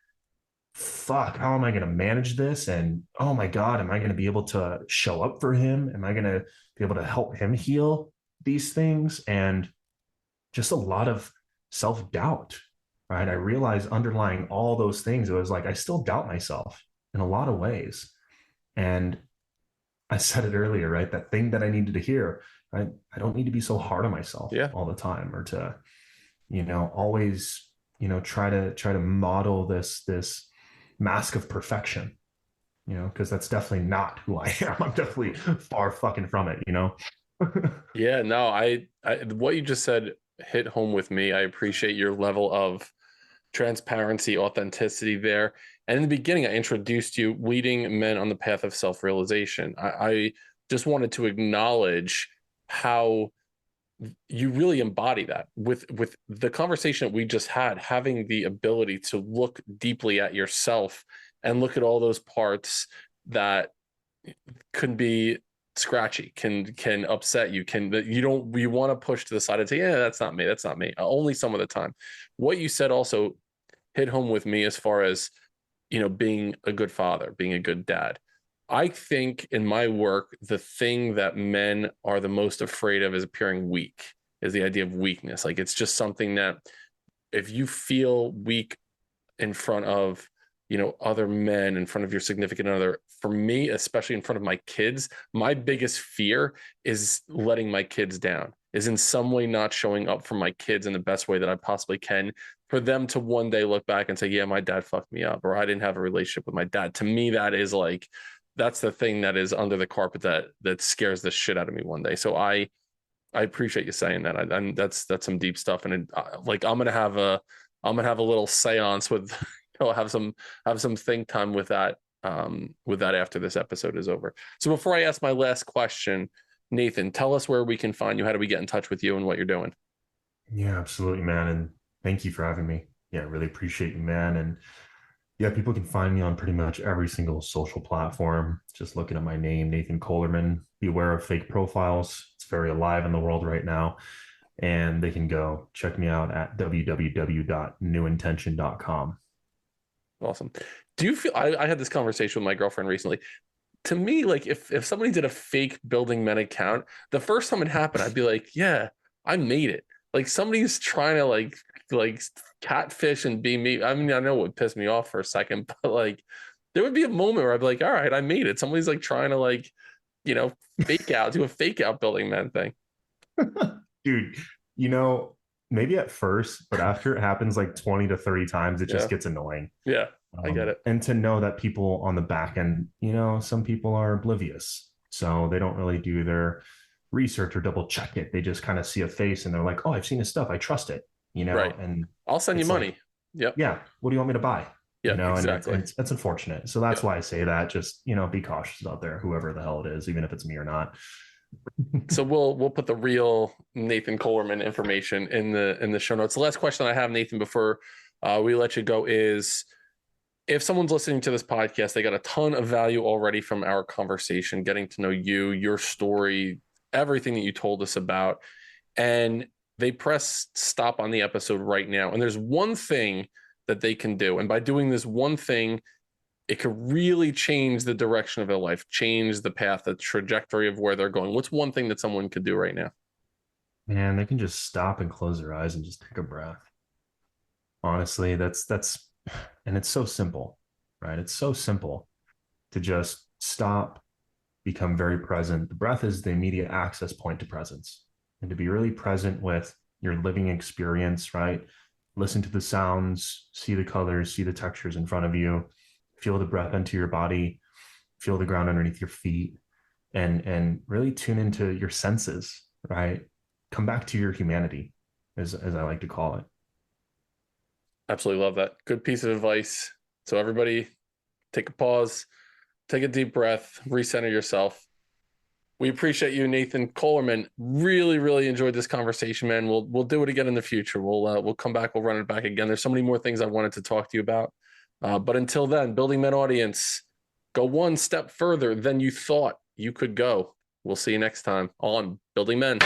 fuck, how am I going to manage this? And oh my God, am I going to be able to show up for him? Am I going to be able to help him heal these things? And just a lot of self doubt, right? I realized underlying all those things, it was like I still doubt myself in a lot of ways. And I said it earlier, right? That thing that I needed to hear, right? I don't need to be so hard on myself Yeah. all the time or to, always, try to model this mask of perfection, because that's definitely not who I am. I'm definitely far fucking from it. Yeah, no, I what you just said hit home with me. I appreciate your level of transparency, authenticity there. And in the beginning, I introduced you leading men on the path of self-realization. I just wanted to acknowledge how you really embody that with the conversation that we just had, having the ability to look deeply at yourself and look at all those parts that can be scratchy, can upset you, you want to push to the side and say, yeah, that's not me, only some of the time. What you said also hit home with me as far as being a good father, being a good dad. I think in my work, the thing that men are the most afraid of is appearing weak, is the idea of weakness. Like it's just something that if you feel weak in front of other men, in front of your significant other, for me especially in front of my kids, my biggest fear is letting my kids down, is in some way not showing up for my kids in the best way that I possibly can, for them to one day look back and say, yeah, my dad fucked me up, or I didn't have a relationship with my dad. To me, that is like, that's the thing that is under the carpet that scares the shit out of me one day. So I appreciate you saying that. I'm that's some deep stuff, and like I'm gonna have a little seance with, have some think time with that after this episode is over. So before I ask my last question, Nathan, tell us where we can find you. How do we get in touch with you and what you're doing? Yeah, absolutely, man. And thank you for having me. Yeah, really appreciate you, man. And yeah, people can find me on pretty much every single social platform. Just looking at my name, Nathan Kohlerman. Beware of fake profiles. It's very alive in the world right now. And they can go check me out at www.neuintention.com. Awesome. Do you feel, I had this conversation with my girlfriend recently. To me, like if somebody did a fake building men account, the first time it happened, I'd be like, yeah, I made it. Like somebody's trying to like catfish and be me. I mean, I know it would piss me off for a second, but like there would be a moment where I'd be like, all right, I made it. Somebody's like trying to like, you know, do a fake out building men thing. Dude, you know, maybe at first, but after it happens like 20 to 30 times, it Yeah. just gets annoying. Yeah, I get it. And to know that people on the back end, some people are oblivious. So they don't really do their research or double check it. They just kind of see a face and they're like, oh, I've seen his stuff. I trust it, Right. and I'll send you it's money. like, Yep. yeah, what do you want me to buy? Yeah, And exactly. it's unfortunate. So that's why I say that. Just, be cautious out there, whoever the hell it is, even if it's me or not. So we'll put the real Nathan Kohlerman information in the show notes. The last question I have, Nathan, before we let you go is, if someone's listening to this podcast, they got a ton of value already from our conversation, getting to know you, your story, everything that you told us about, and they press stop on the episode right now. And there's one thing that they can do. And by doing this one thing, it could really change the direction of their life, change the path, the trajectory of where they're going. What's one thing that someone could do right now? Man, they can just stop and close their eyes and just take a breath. Honestly, and it's so simple, right? It's so simple to just stop, become very present. The breath is the immediate access point to presence, and to be really present with your living experience, right? Listen to the sounds, see the colors, see the textures in front of you, feel the breath into your body, feel the ground underneath your feet, and really tune into your senses, right? Come back to your humanity, as I like to call it. Absolutely love that. Good piece of advice. So everybody, take a pause, take a deep breath, recenter yourself. We appreciate you, Nathan Kohlerman. Really, really enjoyed this conversation, man. We'll do it again in the future. We'll come back. We'll run it back again. There's so many more things I wanted to talk to you about. But until then, Building Men audience, go one step further than you thought you could go. We'll see you next time on Building Men.